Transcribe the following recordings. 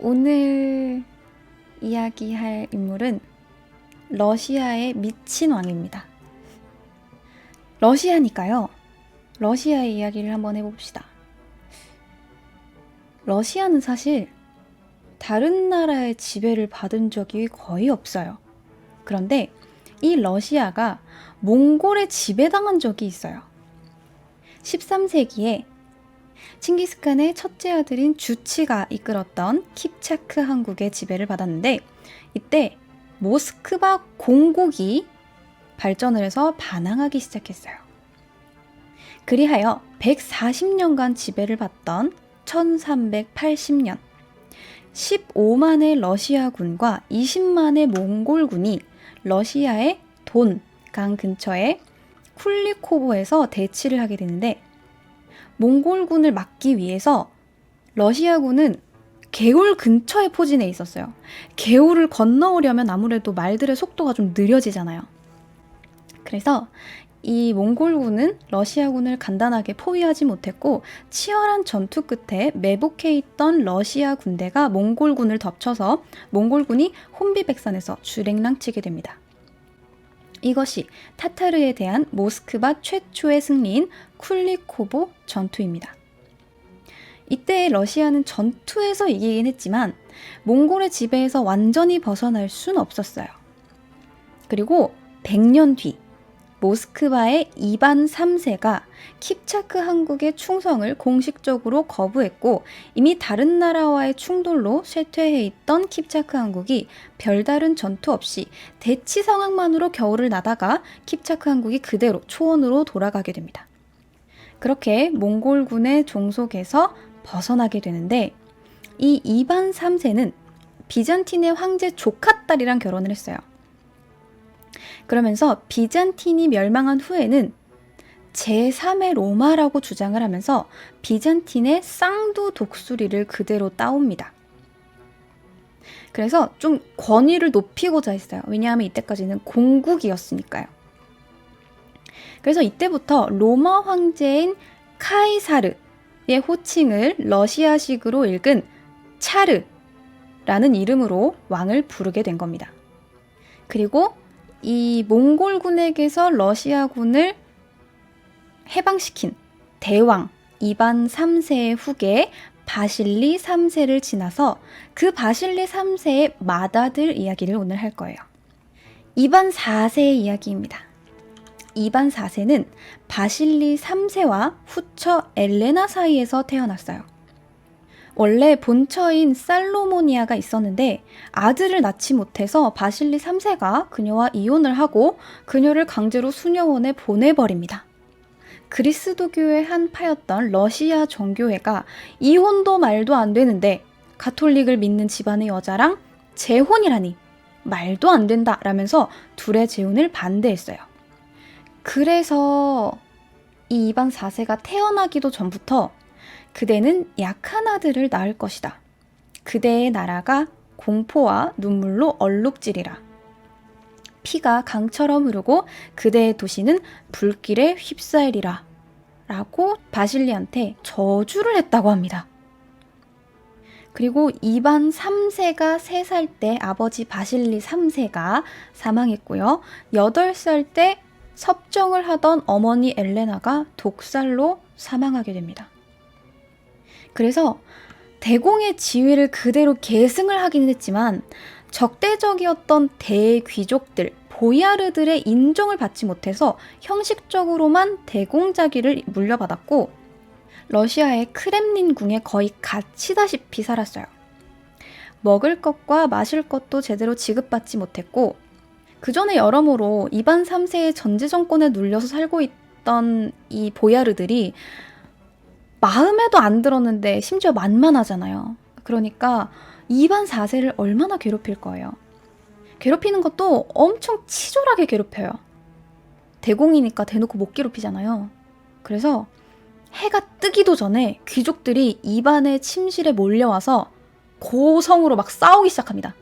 오늘 이야기할 인물은 러시아의 미친 왕입니다. 러시아니까요. 러시아의 이야기를 한번 해봅시다. 러시아는 사실 다른 나라의 지배를 받은 적이 거의 없어요. 그런데 이 러시아가 몽골에 지배당한 적이 있어요. 13세기에 칭기스칸의 첫째 아들인 주치가 이끌었던 킵차크汗국의 지배를 받았는데, 이때 모스크바 공국이 발전을 해서 반항하기 시작했어요. 그리하여 140년간 지배를 받던 1380년 15만의 러시아군과 20만의 몽골군이 러시아의 돈 강 근처의 쿨리코보에서 대치를 하게 되는데, 몽골군을 막기 위해서 러시아군은 개울 근처에 포진해 있었어요. 개울을 건너오려면 아무래도 말들의 속도가 좀 느려지잖아요. 그래서 이 몽골군은 러시아군을 간단하게 포위하지 못했고, 치열한 전투 끝에 매복해 있던 러시아 군대가 몽골군을 덮쳐서 몽골군이 혼비백산에서 주랭랑치게 됩니다. 이것이 타타르에 대한 모스크바 최초의 승리인 쿨리코보 전투입니다. 이때 러시아는 전투에서 이기긴 했지만 몽골의 지배에서 완전히 벗어날 순 없었어요. 그리고 100년 뒤 모스크바의 이반 3세가 킵차크汗국의 충성을 공식적으로 거부했고, 이미 다른 나라와의 충돌로 쇠퇴해 있던 킵차크汗국이 별다른 전투 없이 대치 상황만으로 겨울을 나다가 킵차크汗국이 그대로 초원으로 돌아가게 됩니다. 그렇게 몽골군의 종속에서 벗어나게 되는데, 이 이반 3세는 비잔틴의 황제 조카 딸이랑 결혼을 했어요. 그러면서 비잔틴이 멸망한 후에는 제3의 로마라고 주장을 하면서 비잔틴의 쌍두 독수리를 그대로 따옵니다. 그래서 좀 권위를 높이고자 했어요. 왜냐하면 이때까지는 공국이었으니까요. 그래서 이때부터 로마 황제인 카이사르의 호칭을 러시아식으로 읽은 차르라는 이름으로 왕을 부르게 된 겁니다. 그리고 이 몽골군에게서 러시아군을 해방시킨 대왕 이반 3세의 후계 바실리 3세를 지나서 그 바실리 3세의 맏아들 이야기를 오늘 할 거예요. 이반 4세의 이야기입니다. 이반 4세는 바실리 3세와 후처 엘레나 사이에서 태어났어요. 원래 본처인 살로모니아가 있었는데 아들을 낳지 못해서 바실리 3세가 그녀와 이혼을 하고 그녀를 강제로 수녀원에 보내버립니다. 그리스도교의 한 파였던 러시아 정교회가 이혼도 말도 안 되는데 가톨릭을 믿는 집안의 여자랑 재혼이라니 말도 안 된다 라면서 둘의 재혼을 반대했어요. 그래서 이 이반 4세가 태어나기도 전부터 그대는 약한 아들을 낳을 것이다. 그대의 나라가 공포와 눈물로 얼룩지리라. 피가 강처럼 흐르고 그대의 도시는 불길에 휩싸이리라. 라고 바실리한테 저주를 했다고 합니다. 그리고 이반 3세가 3살 때 아버지 바실리 3세가 사망했고요. 8살 때 섭정을 하던 어머니 엘레나가 독살로 사망하게 됩니다. 그래서 대공의 지위를 그대로 계승을 하긴 했지만 적대적이었던 대귀족들, 보야르들의 인정을 받지 못해서 형식적으로만 대공자기를 물려받았고 러시아의 크렘린궁에 거의 갇히다시피 살았어요. 먹을 것과 마실 것도 제대로 지급받지 못했고, 그 전에 여러모로 이반 3세의 전제정권에 눌려서 살고 있던 이 보야르들이 마음에도 안 들었는데 심지어 만만하잖아요. 그러니까 이반 4세를 얼마나 괴롭힐 거예요. 괴롭히는 것도 엄청 치졸하게 괴롭혀요. 대공이니까 대놓고 못 괴롭히잖아요. 그래서 해가 뜨기도 전에 귀족들이 이반의 침실에 몰려와서 고성으로 막 싸우기 시작합니다.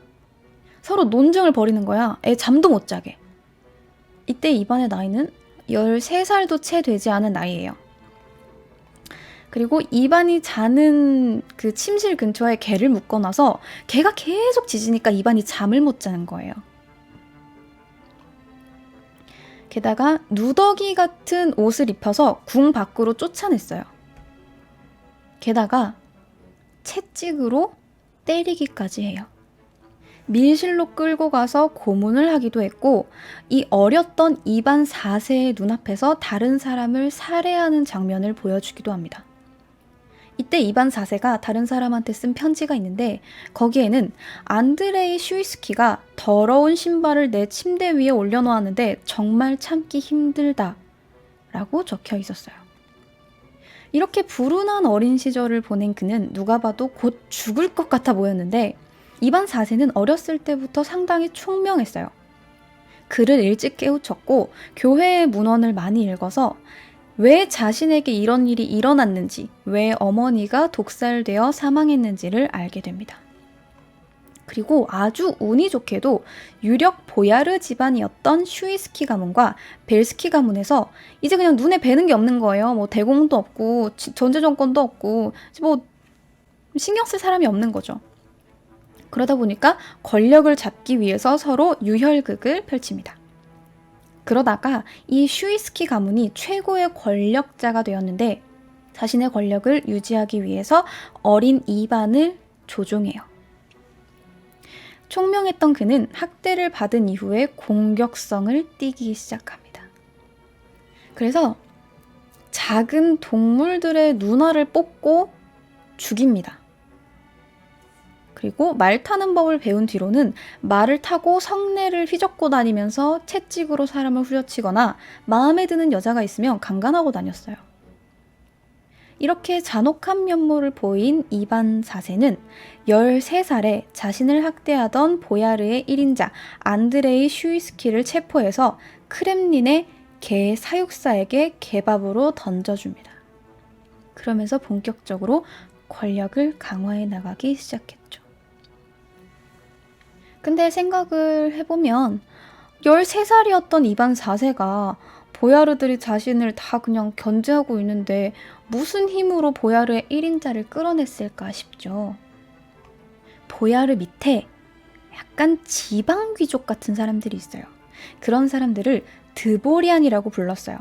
서로 논쟁을 벌이는 거야. 애 잠도 못 자게. 이때 이반의 나이는 13살도 채 되지 않은 나이예요. 그리고 이반이 자는 그 침실 근처에 개를 묶어놔서 개가 계속 짖으니까 이반이 잠을 못 자는 거예요. 게다가 누더기 같은 옷을 입혀서 궁 밖으로 쫓아냈어요. 게다가 채찍으로 때리기까지 해요. 밀실로 끌고 가서 고문을 하기도 했고, 이 어렸던 이반 4세의 눈앞에서 다른 사람을 살해하는 장면을 보여주기도 합니다. 이때 이반 4세가 다른 사람한테 쓴 편지가 있는데, 거기에는 안드레이 슈이스키가 더러운 신발을 내 침대 위에 올려놓았는데 정말 참기 힘들다 라고 적혀 있었어요. 이렇게 불운한 어린 시절을 보낸 그는 누가 봐도 곧 죽을 것 같아 보였는데, 이반 4세는 어렸을 때부터 상당히 총명했어요. 글을 일찍 깨우쳤고 교회의 문헌을 많이 읽어서 왜 자신에게 이런 일이 일어났는지, 왜 어머니가 독살되어 사망했는지를 알게 됩니다. 그리고 아주 운이 좋게도 유력 보야르 집안이었던 슈이스키 가문과 벨스키 가문에서 이제 그냥 눈에 뵈는 게 없는 거예요. 뭐 대공도 없고 전제정권도 없고 뭐 신경 쓸 사람이 없는 거죠. 그러다 보니까 권력을 잡기 위해서 서로 유혈극을 펼칩니다. 그러다가 이 슈이스키 가문이 최고의 권력자가 되었는데 자신의 권력을 유지하기 위해서 어린 이반을 조종해요. 총명했던 그는 학대를 받은 이후에 공격성을 띠기 시작합니다. 그래서 작은 동물들의 눈알을 뽑고 죽입니다. 그리고 말 타는 법을 배운 뒤로는 말을 타고 성내를 휘젓고 다니면서 채찍으로 사람을 후려치거나 마음에 드는 여자가 있으면 강간하고 다녔어요. 이렇게 잔혹한 면모를 보인 이반 4세는 13살에 자신을 학대하던 보야르의 1인자 안드레이 슈이스키를 체포해서 크렘린의 개 사육사에게 개밥으로 던져줍니다. 그러면서 본격적으로 권력을 강화해 나가기 시작했죠. 근데 생각을 해보면 13살이었던 이반 4세가 보야르들이 자신을 다 그냥 견제하고 있는데 무슨 힘으로 보야르의 1인자를 끌어냈을까 싶죠. 보야르 밑에 약간 지방 귀족 같은 사람들이 있어요. 그런 사람들을 드보리안이라고 불렀어요.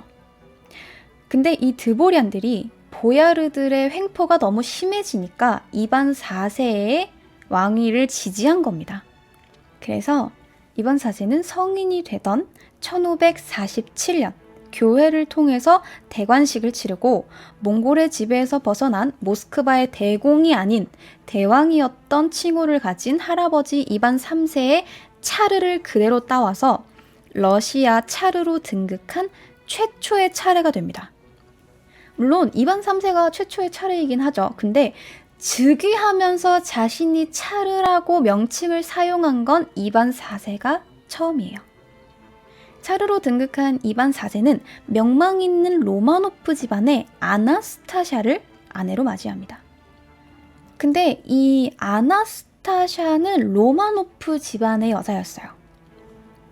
근데 이 드보리안들이 보야르들의 횡포가 너무 심해지니까 이반 4세의 왕위를 지지한 겁니다. 그래서 이반 4세는 성인이 되던 1547년 교회를 통해서 대관식을 치르고 몽골의 지배에서 벗어난 모스크바의 대공이 아닌 대왕이었던 칭호를 가진 할아버지 이반 3세의 차르를 그대로 따와서 러시아 차르로 등극한 최초의 차르가 됩니다. 물론 이반 3세가 최초의 차르이긴 하죠. 근데 즉위하면서 자신이 차르라고 명칭을 사용한 건 이반 4세가 처음이에요. 차르로 등극한 이반 4세는 명망 있는 로마노프 집안의 아나스타샤를 아내로 맞이합니다. 근데 이 아나스타샤는 로마노프 집안의 여자였어요.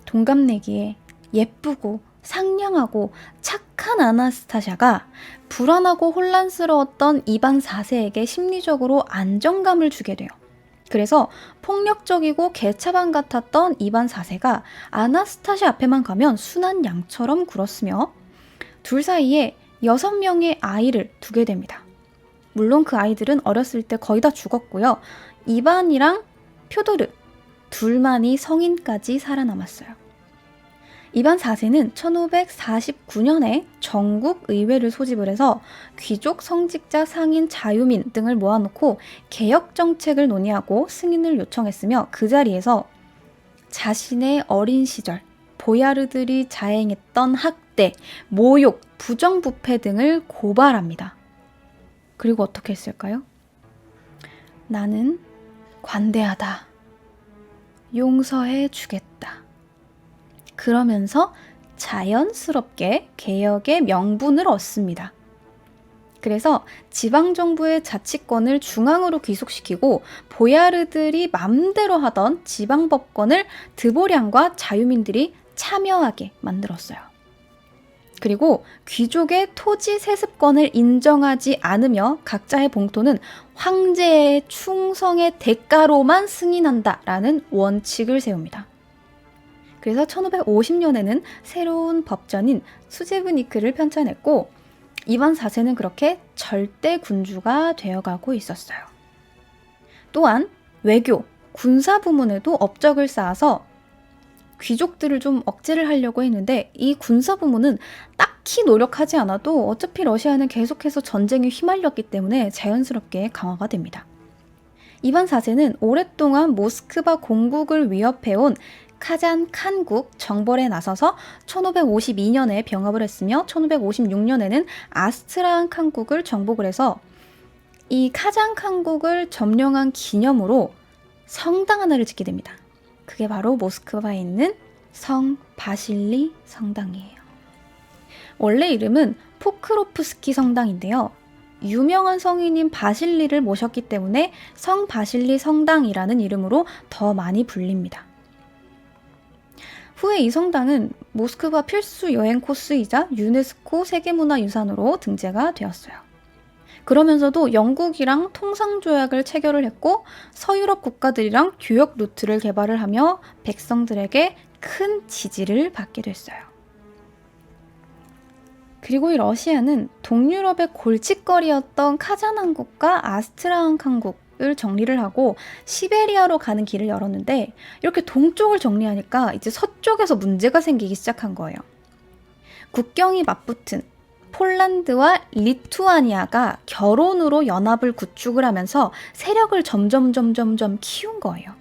동갑내기에 예쁘고 상냥하고 착한 아나스타샤가 불안하고 혼란스러웠던 이반 4세에게 심리적으로 안정감을 주게 돼요. 그래서 폭력적이고 개차반 같았던 이반 4세가 아나스타샤 앞에만 가면 순한 양처럼 굴었으며 둘 사이에 6명의 아이를 두게 됩니다. 물론 그 아이들은 어렸을 때 거의 다 죽었고요. 이반이랑 표도르 둘만이 성인까지 살아남았어요. 이반 4세는 1549년에 전국 의회를 소집을 해서 귀족, 성직자, 상인, 자유민 등을 모아놓고 개혁 정책을 논의하고 승인을 요청했으며 그 자리에서 자신의 어린 시절 보야르들이 자행했던 학대, 모욕, 부정부패 등을 고발합니다. 그리고 어떻게 했을까요? 나는 관대하다. 용서해 주겠다. 그러면서 자연스럽게 개혁의 명분을 얻습니다. 그래서 지방정부의 자치권을 중앙으로 귀속시키고 보야르들이 맘대로 하던 지방법권을 드보량과 자유민들이 참여하게 만들었어요. 그리고 귀족의 토지 세습권을 인정하지 않으며 각자의 봉토는 황제의 충성의 대가로만 승인한다라는 원칙을 세웁니다. 그래서 1550년에는 새로운 법전인 수제브니크를 편찬했고 이반 4세는 그렇게 절대 군주가 되어가고 있었어요. 또한 외교, 군사 부문에도 업적을 쌓아서 귀족들을 좀 억제를 하려고 했는데 이 군사 부문은 딱히 노력하지 않아도 어차피 러시아는 계속해서 전쟁에 휘말렸기 때문에 자연스럽게 강화가 됩니다. 이반 4세는 오랫동안 모스크바 공국을 위협해온 카잔 칸국 정벌에 나서서 1552년에 병합을 했으며 1556년에는 아스트라한 칸국을 정복을 해서 이 카잔 칸국을 점령한 기념으로 성당 하나를 짓게 됩니다. 그게 바로 모스크바에 있는 성 바실리 성당이에요. 원래 이름은 포크로프스키 성당인데요. 유명한 성인인 바실리를 모셨기 때문에 성 바실리 성당이라는 이름으로 더 많이 불립니다. 후에 이 성당은 모스크바 필수 여행 코스이자 유네스코 세계문화유산으로 등재가 되었어요. 그러면서도 영국이랑 통상조약을 체결을 했고 서유럽 국가들이랑 교역 루트를 개발을 하며 백성들에게 큰 지지를 받게 됐어요. 그리고 이 러시아는 동유럽의 골칫거리였던 카잔 왕국과 아스트라한 왕국을 정리를 하고 시베리아로 가는 길을 열었는데 이렇게 동쪽을 정리하니까 이제 서쪽에서 문제가 생기기 시작한 거예요. 국경이 맞붙은 폴란드와 리투아니아가 결혼으로 연합을 구축을 하면서 세력을 점점 키운 거예요.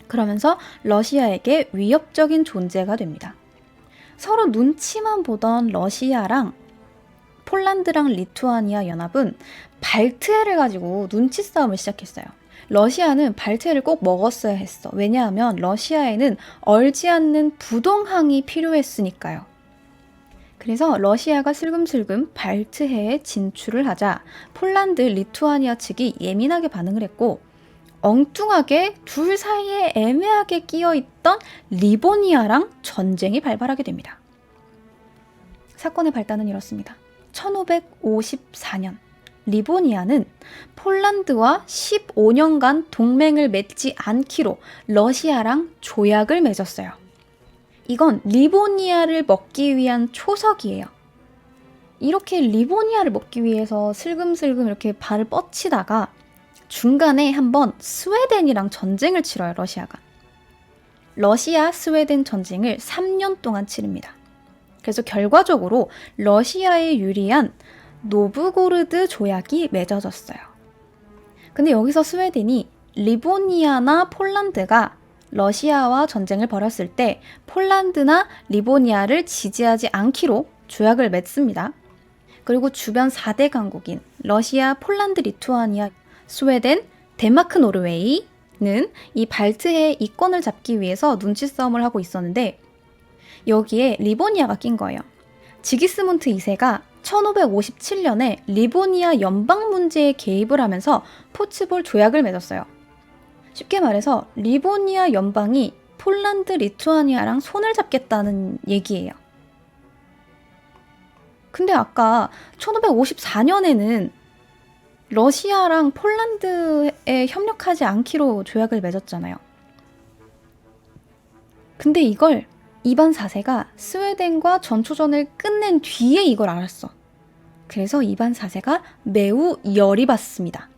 그러면서 러시아에게 위협적인 존재가 됩니다. 서로 눈치만 보던 러시아랑 폴란드랑 리투아니아 연합은 발트해를 가지고 눈치 싸움을 시작했어요. 러시아는 발트해를 꼭 먹었어야 했어. 왜냐하면 러시아에는 얼지 않는 부동항이 필요했으니까요. 그래서 러시아가 슬금슬금 발트해에 진출을 하자 폴란드, 리투아니아 측이 예민하게 반응을 했고 엉뚱하게 둘 사이에 애매하게 끼어있던 리보니아랑 전쟁이 발발하게 됩니다. 사건의 발단은 이렇습니다. 1554년 리보니아는 폴란드와 15년간 동맹을 맺지 않기로 러시아랑 조약을 맺었어요. 이건 리보니아를 먹기 위한 초석이에요. 이렇게 리보니아를 먹기 위해서 슬금슬금 이렇게 발을 뻗치다가 중간에 한번 스웨덴이랑 전쟁을 치러요, 러시아가. 러시아 스웨덴 전쟁을 3년 동안 치릅니다. 그래서 결과적으로 러시아에 유리한 노브고르드 조약이 맺어졌어요. 근데 여기서 스웨덴이 리보니아나 폴란드가 러시아와 전쟁을 벌였을 때 폴란드나 리보니아를 지지하지 않기로 조약을 맺습니다. 그리고 주변 4대 강국인 러시아, 폴란드, 리투아니아, 스웨덴, 덴마크, 노르웨이는 이 발트해의 이권을 잡기 위해서 눈치 싸움을 하고 있었는데 여기에 리보니아가 낀 거예요. 지기스문트 2세가 1557년에 리보니아 연방 문제에 개입을 하면서 포츠볼 조약을 맺었어요. 쉽게 말해서 리보니아 연방이 폴란드, 리투아니아랑 손을 잡겠다는 얘기예요. 근데 아까 1554년에는 러시아랑 폴란드에 협력하지 않기로 조약을 맺었잖아요. 근데 이걸 이반 4세가 스웨덴과 전초전을 끝낸 뒤에 이걸 알았어. 그래서 이반 4세가 매우 열이 받습니다.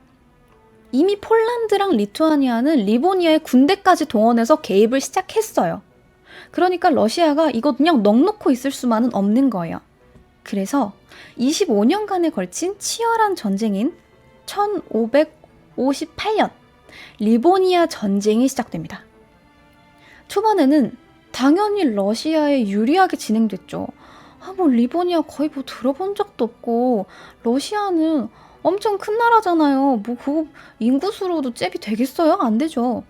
이미 폴란드랑 리투아니아는 리보니아의 군대까지 동원해서 개입을 시작했어요. 그러니까 러시아가 이거 그냥 넋놓고 있을 수만은 없는 거예요. 그래서 25년간에 걸친 치열한 전쟁인 1558년 리보니아 전쟁이 시작됩니다. 초반에는 당연히 러시아에 유리하게 진행됐죠. 리보니아 거의 들어본 적도 없고 러시아는 엄청 큰 나라잖아요. 그거 인구수로도 잽이 되겠어요? 안 되죠.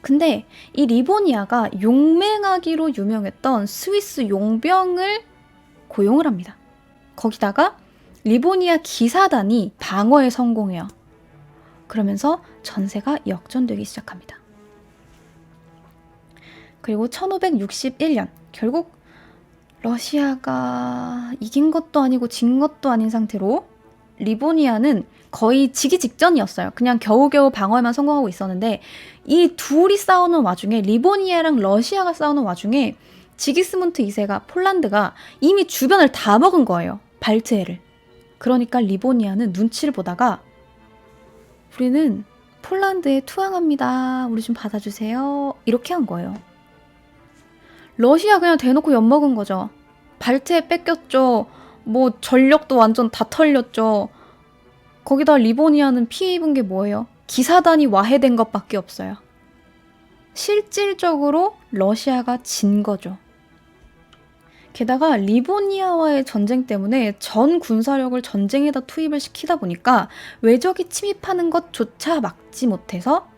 근데 이 리보니아가 용맹하기로 유명했던 스위스 용병을 고용을 합니다. 거기다가 리보니아 기사단이 방어에 성공해요. 그러면서 전세가 역전되기 시작합니다. 그리고 1561년 결국 러시아가 이긴 것도 아니고 진 것도 아닌 상태로 리보니아는 거의 지기 직전이었어요. 그냥 겨우겨우 방어에만 성공하고 있었는데 이 둘이 싸우는 와중에 리보니아랑 러시아가 싸우는 와중에 지기스문트 2세가 폴란드가 이미 주변을 다 먹은 거예요. 발트해를. 그러니까 리보니아는 눈치를 보다가 우리는 폴란드에 투항합니다. 우리 좀 받아주세요. 이렇게 한 거예요. 러시아 그냥 대놓고 엿먹은 거죠. 발트해 뺏겼죠. 뭐 전력도 완전 다 털렸죠. 거기다 리보니아는 피해 입은 게 뭐예요? 기사단이 와해된 것밖에 없어요. 실질적으로 러시아가 진 거죠. 게다가 리보니아와의 전쟁 때문에 전 군사력을 전쟁에다 투입을 시키다 보니까 외적이 침입하는 것조차 막지 못해서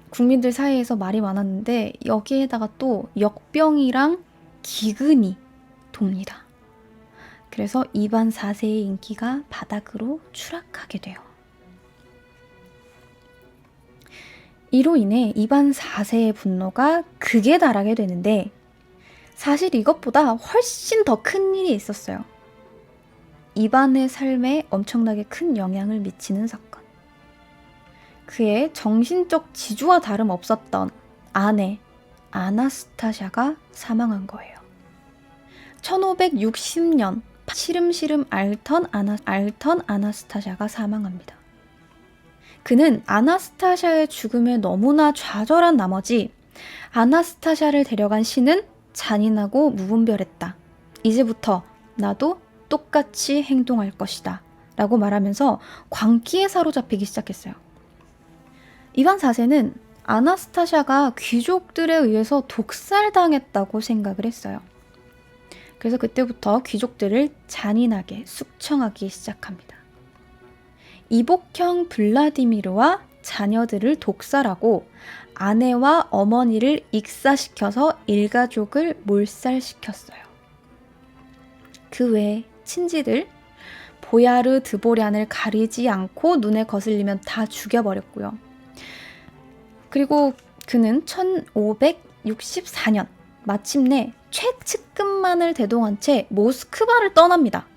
국민들 사이에서 말이 많았는데 여기에다가 또 역병이랑 기근이 돕니다. 그래서 이반 4세의 인기가 바닥으로 추락하게 돼요. 이로 인해 이반 4세의 분노가 극에 달하게 되는데 사실 이것보다 훨씬 더 큰 일이 있었어요. 이반의 삶에 엄청나게 큰 영향을 미치는 사건. 그의 정신적 지주와 다름없었던 아내 아나스타샤가 사망한 거예요. 1560년 시름시름 앓던 아나스타샤가 사망합니다. 그는 아나스타샤의 죽음에 너무나 좌절한 나머지 아나스타샤를 데려간 신은 잔인하고 무분별했다. 이제부터 나도 똑같이 행동할 것이다. 라고 말하면서 광기에 사로잡히기 시작했어요. 이반 4세는 아나스타샤가 귀족들에 의해서 독살당했다고 생각을 했어요. 그래서 그때부터 귀족들을 잔인하게 숙청하기 시작합니다. 이복형 블라디미르와 자녀들을 독살하고 아내와 어머니를 익사시켜서 일가족을 몰살시켰어요. 그 외에 친지들, 보야르 드보럈을 가리지 않고 눈에 거슬리면 다 죽여버렸고요. 그리고 그는 1564년 마침내 최측근만을 대동한 채 모스크바를 떠납니다.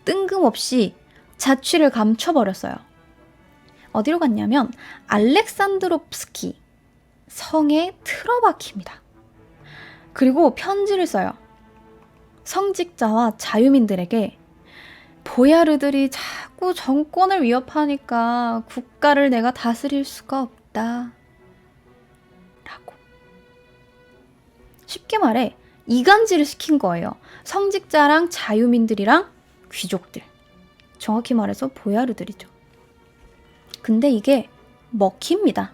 뜬금없이 자취를 감춰버렸어요. 어디로 갔냐면 알렉산드롭스키 성에 틀어박힙니다. 그리고 편지를 써요. 성직자와 자유민들에게 보야르들이 자꾸 정권을 위협하니까 국가를 내가 다스릴 수가 없다. 라고. 쉽게 말해 이간질을 시킨 거예요. 성직자랑 자유민들이랑 귀족들. 정확히 말해서 보야르들이죠. 근데 이게 먹힙니다.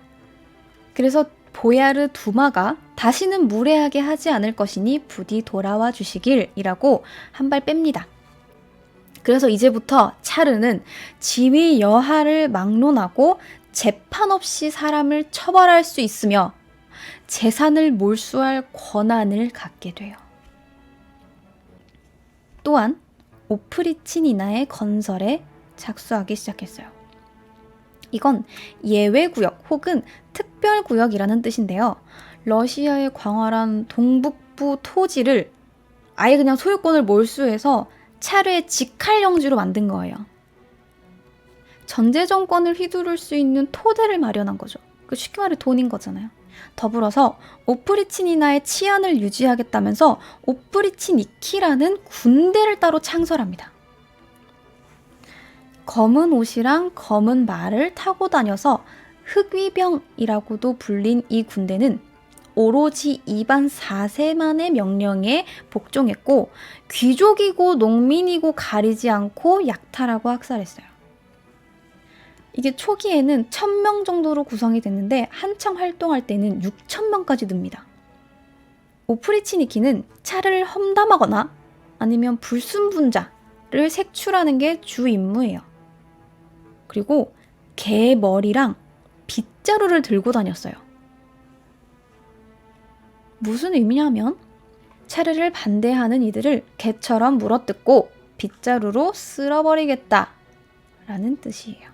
그래서 보야르 두마가 다시는 무례하게 하지 않을 것이니 부디 돌아와 주시길이라고 한 발 뺍니다. 그래서 이제부터 차르는 지위 여하를 막론하고 재판 없이 사람을 처벌할 수 있으며 재산을 몰수할 권한을 갖게 돼요. 또한 오프리치니나의 건설에 착수하기 시작했어요. 이건 예외구역 혹은 특별구역이라는 뜻인데요. 러시아의 광활한 동북부 토지를 아예 그냥 소유권을 몰수해서 차르의 직할영지로 만든 거예요. 전제 정권을 휘두를 수 있는 토대를 마련한 거죠. 그 쉽게 말해 돈인 거잖아요. 더불어서 오프리치니나의 치안을 유지하겠다면서 오프리치니키라는 군대를 따로 창설합니다. 검은 옷이랑 검은 말을 타고 다녀서 흑위병이라고도 불린 이 군대는 오로지 이반 4세만의 명령에 복종했고 귀족이고 농민이고 가리지 않고 약탈하고 학살했어요. 이게 초기에는 1000명 정도로 구성이 됐는데 한창 활동할 때는 6000명까지 늡니다. 오프리치니키는 차를 험담하거나 아니면 불순분자를 색출하는 게 주 임무예요. 그리고 개 머리랑 빗자루를 들고 다녔어요. 무슨 의미냐면 차르를 반대하는 이들을 개처럼 물어뜯고 빗자루로 쓸어버리겠다 라는 뜻이에요.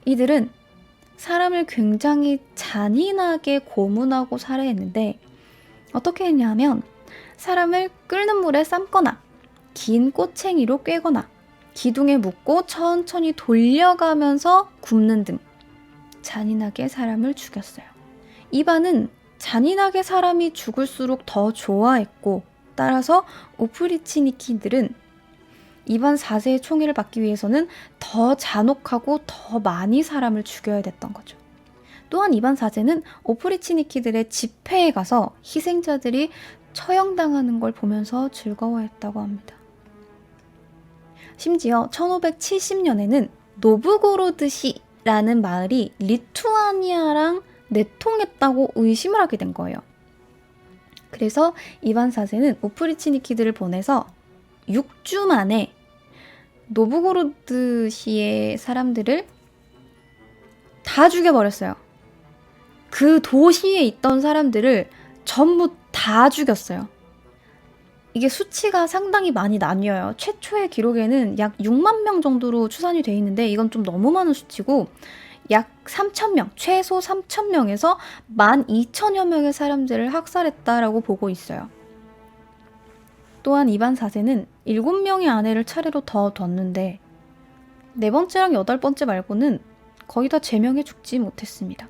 이들은 사람을 굉장히 잔인하게 고문하고 살해했는데 어떻게 했냐면 사람을 끓는 물에 삶거나 긴 꼬챙이로 꿰거나 기둥에 묶고 천천히 돌려가면서 굽는 등 잔인하게 사람을 죽였어요. 이반은 잔인하게 사람이 죽을수록 더 좋아했고, 따라서 오프리치니키들은 이반 4세의 총애를 받기 위해서는 더 잔혹하고 더 많이 사람을 죽여야 됐던 거죠. 또한 이반 4세는 오프리치니키들의 집회에 가서 희생자들이 처형당하는 걸 보면서 즐거워했다고 합니다. 심지어 1570년에는 노브고로드시라는 마을이 리투아니아랑 내통했다고 의심을 하게 된 거예요. 그래서 이반 4세는 오프리치니키들을 보내서 6주 만에 노브고로드시의 사람들을 다 죽여버렸어요. 그 도시에 있던 사람들을 전부 다 죽였어요. 이게 수치가 상당히 많이 나뉘어요. 최초의 기록에는 약 6만 명 정도로 추산이 돼 있는데 이건 좀 너무 많은 수치고 약 3,000명, 최소 3,000명에서 12,000여 명의 사람들을 학살했다라고 보고 있어요. 또한 이반 4세는 7명의 아내를 차례로 더 뒀는데 4번째랑 8번째 말고는 거의 다 제명해 죽지 못했습니다.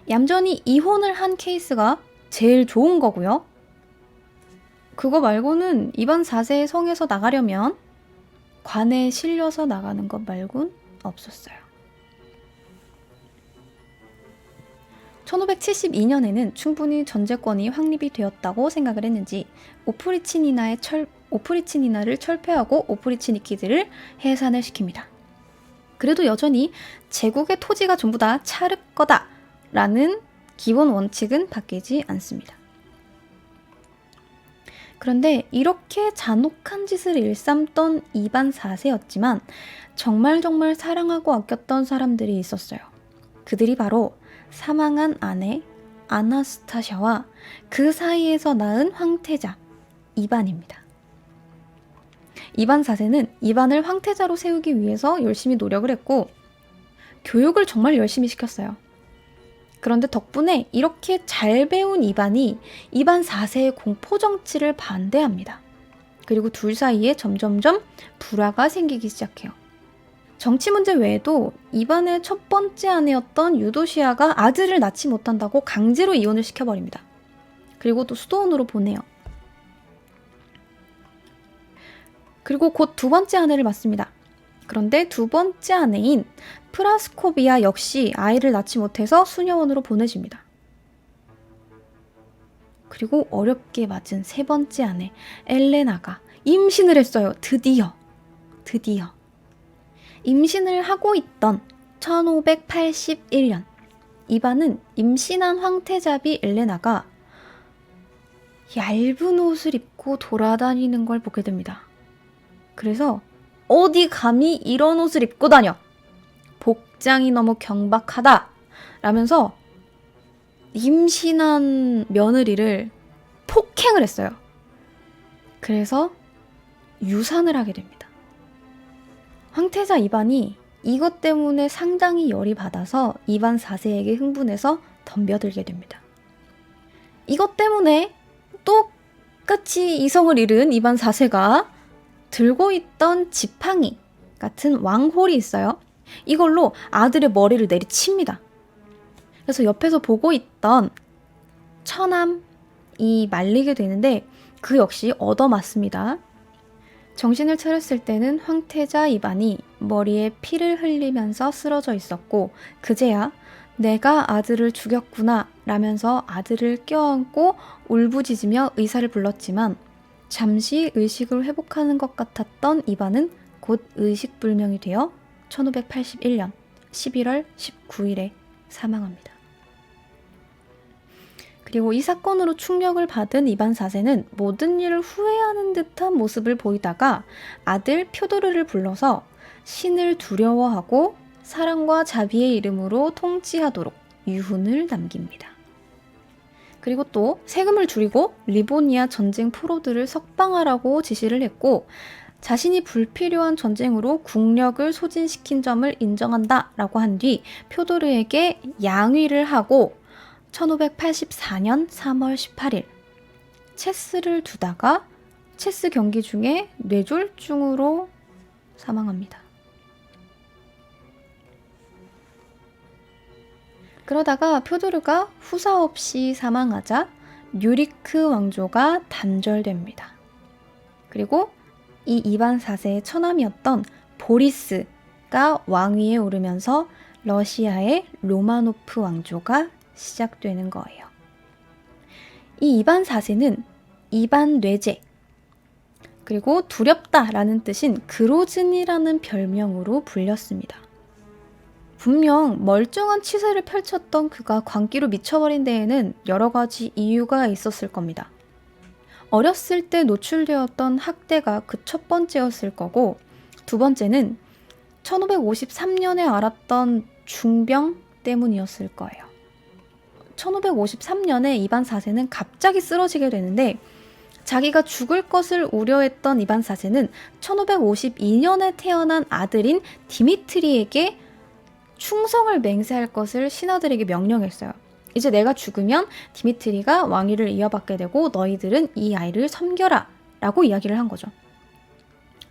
얌전히 이혼을 한 케이스가 제일 좋은 거고요. 그거 말고는 이반 4세의 성에서 나가려면 관에 실려서 나가는 것 말곤 없었어요. 1572년에는 충분히 전제권이 확립이 되었다고 생각을 했는지 오프리치니나를 철폐하고 오프리치니키들을 해산을 시킵니다. 그래도 여전히 제국의 토지가 전부 다 차르 거다 라는 기본 원칙은 바뀌지 않습니다. 그런데 이렇게 잔혹한 짓을 일삼던 이반 4세였지만 정말 사랑하고 아꼈던 사람들이 있었어요. 그들이 바로 사망한 아내 아나스타샤와 그 사이에서 낳은 황태자 이반입니다. 이반 4세는 이반을 황태자로 세우기 위해서 열심히 노력을 했고 교육을 정말 열심히 시켰어요. 그런데 덕분에 이렇게 잘 배운 이반이 이반 4세의 공포정치를 반대합니다. 그리고 둘 사이에 점점점 불화가 생기기 시작해요. 정치 문제 외에도 이반의 첫 번째 아내였던 유도시아가 아들을 낳지 못한다고 강제로 이혼을 시켜버립니다. 그리고 또 수도원으로 보내요. 그리고 곧 두 번째 아내를 낳습니다. 그런데 두 번째 아내인 프라스코비아 역시 아이를 낳지 못해서 수녀원으로 보내집니다. 그리고 어렵게 맞은 세 번째 아내 엘레나가 임신을 했어요. 드디어. 임신을 하고 있던 1581년 이반은 임신한 황태자비 엘레나가 얇은 옷을 입고 돌아다니는 걸 보게 됩니다. 그래서 어디 감히 이런 옷을 입고 다녀? 복장이 너무 경박하다 라면서 임신한 며느리를 폭행을 했어요. 그래서 유산을 하게 됩니다. 황태자 이반이 이것 때문에 상당히 열이 받아서 이반 4세에게 흥분해서 덤벼들게 됩니다. 이것 때문에 똑같이 이성을 잃은 이반 4세가 들고 있던 지팡이 같은 왕홀이 있어요. 이걸로 아들의 머리를 내리칩니다. 그래서 옆에서 보고 있던 처남이 말리게 되는데 그 역시 얻어맞습니다. 정신을 차렸을 때는 황태자 이반이 머리에 피를 흘리면서 쓰러져 있었고 그제야 내가 아들을 죽였구나 라면서 아들을 껴안고 울부짖으며 의사를 불렀지만 잠시 의식을 회복하는 것 같았던 이반은 곧 의식불명이 되어 1581년 11월 19일에 사망합니다. 그리고 이 사건으로 충격을 받은 이반 4세는 모든 일을 후회하는 듯한 모습을 보이다가 아들 표도르를 불러서 신을 두려워하고 사랑과 자비의 이름으로 통치하도록 유훈을 남깁니다. 그리고 또 세금을 줄이고 리보니아 전쟁 포로들을 석방하라고 지시를 했고 자신이 불필요한 전쟁으로 국력을 소진시킨 점을 인정한다라고 한 뒤 표도르에게 양위를 하고 1584년 3월 18일 체스를 두다가 체스 경기 중에 뇌졸중으로 사망합니다. 그러다가 표도르가 후사 없이 사망하자 류리크 왕조가 단절됩니다. 그리고 이 이반 4세의 처남이었던 보리스가 왕위에 오르면서 러시아의 로마노프 왕조가 시작되는 거예요. 이 이반 4세는 이반 뇌제, 그리고 두렵다라는 뜻인 그로즈니라는 별명으로 불렸습니다. 분명 멀쩡한 치세를 펼쳤던 그가 광기로 미쳐버린 데에는 여러 가지 이유가 있었을 겁니다. 어렸을 때 노출되었던 학대가 그 첫 번째였을 거고, 두 번째는 1553년에 알았던 중병 때문이었을 거예요. 1553년에 이반 4세는 갑자기 쓰러지게 되는데, 자기가 죽을 것을 우려했던 이반 4세는 1552년에 태어난 아들인 디미트리에게 충성을 맹세할 것을 신하들에게 명령했어요. 이제 내가 죽으면 디미트리가 왕위를 이어받게 되고 너희들은 이 아이를 섬겨라 라고 이야기를 한 거죠.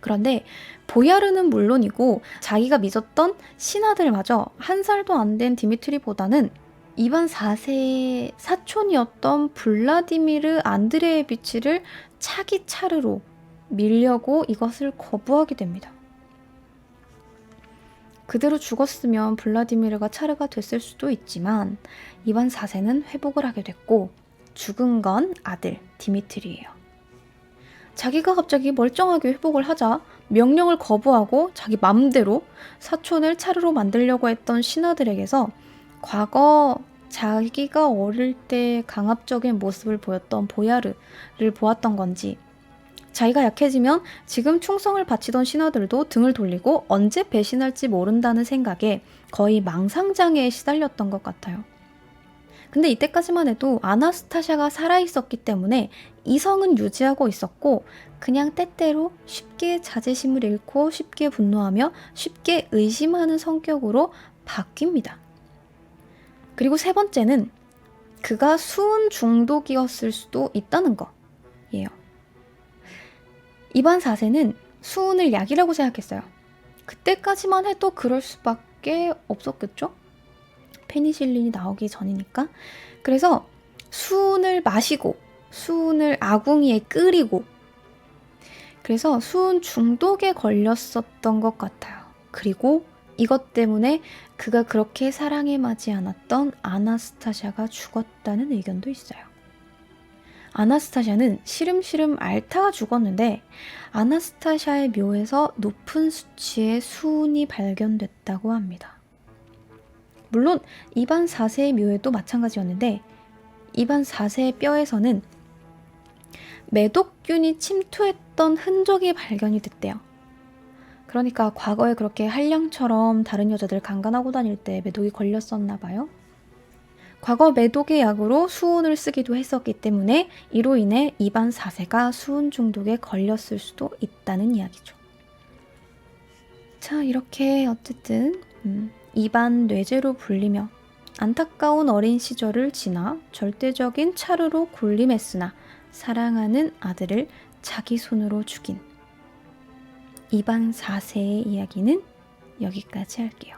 그런데 보야르는 물론이고 자기가 믿었던 신하들마저 한 살도 안 된 디미트리보다는 이반 4세의 사촌이었던 블라디미르 안드레예비치를 차기 차르로 밀려고 이것을 거부하게 됩니다. 그대로 죽었으면 블라디미르가 차르가 됐을 수도 있지만 이반 4세는 회복을 하게 됐고 죽은 건 아들 디미트리예요. 자기가 갑자기 멀쩡하게 회복을 하자 명령을 거부하고 자기 맘대로 사촌을 차르로 만들려고 했던 신하들에게서 과거 자기가 어릴 때 강압적인 모습을 보였던 보야르를 보았던 건지 자기가 약해지면 지금 충성을 바치던 신하들도 등을 돌리고 언제 배신할지 모른다는 생각에 거의 망상장애에 시달렸던 것 같아요. 근데 이때까지만 해도 아나스타샤가 살아있었기 때문에 이성은 유지하고 있었고 그냥 때때로 쉽게 자제심을 잃고 쉽게 분노하며 쉽게 의심하는 성격으로 바뀝니다. 그리고 세 번째는 그가 수은 중독이었을 수도 있다는 거예요. 이반 4세는 수은을 약이라고 생각했어요. 그때까지만 해도 그럴 수밖에 없었겠죠? 페니실린이 나오기 전이니까. 그래서 수은을 마시고 수은을 아궁이에 끓이고 그래서 수은 중독에 걸렸었던 것 같아요. 그리고 이것 때문에 그가 그렇게 사랑에 맞지 않았던 아나스타샤가 죽었다는 의견도 있어요. 아나스타샤는 시름시름 앓다가 죽었는데 아나스타샤의 묘에서 높은 수치의 수은이 발견됐다고 합니다. 물론 이반 4세의 묘에도 마찬가지였는데 이반 4세의 뼈에서는 매독균이 침투했던 흔적이 발견이 됐대요. 그러니까 과거에 그렇게 한량처럼 다른 여자들 강간하고 다닐 때 매독이 걸렸었나 봐요. 과거 매독의 약으로 수은을 쓰기도 했었기 때문에 이로 인해 이반 4세가 수은 중독에 걸렸을 수도 있다는 이야기죠. 자, 이렇게 어쨌든 이반 뇌제로 불리며 안타까운 어린 시절을 지나 절대적인 차르로 군림했으나 사랑하는 아들을 자기 손으로 죽인 이반 4세의 이야기는 여기까지 할게요.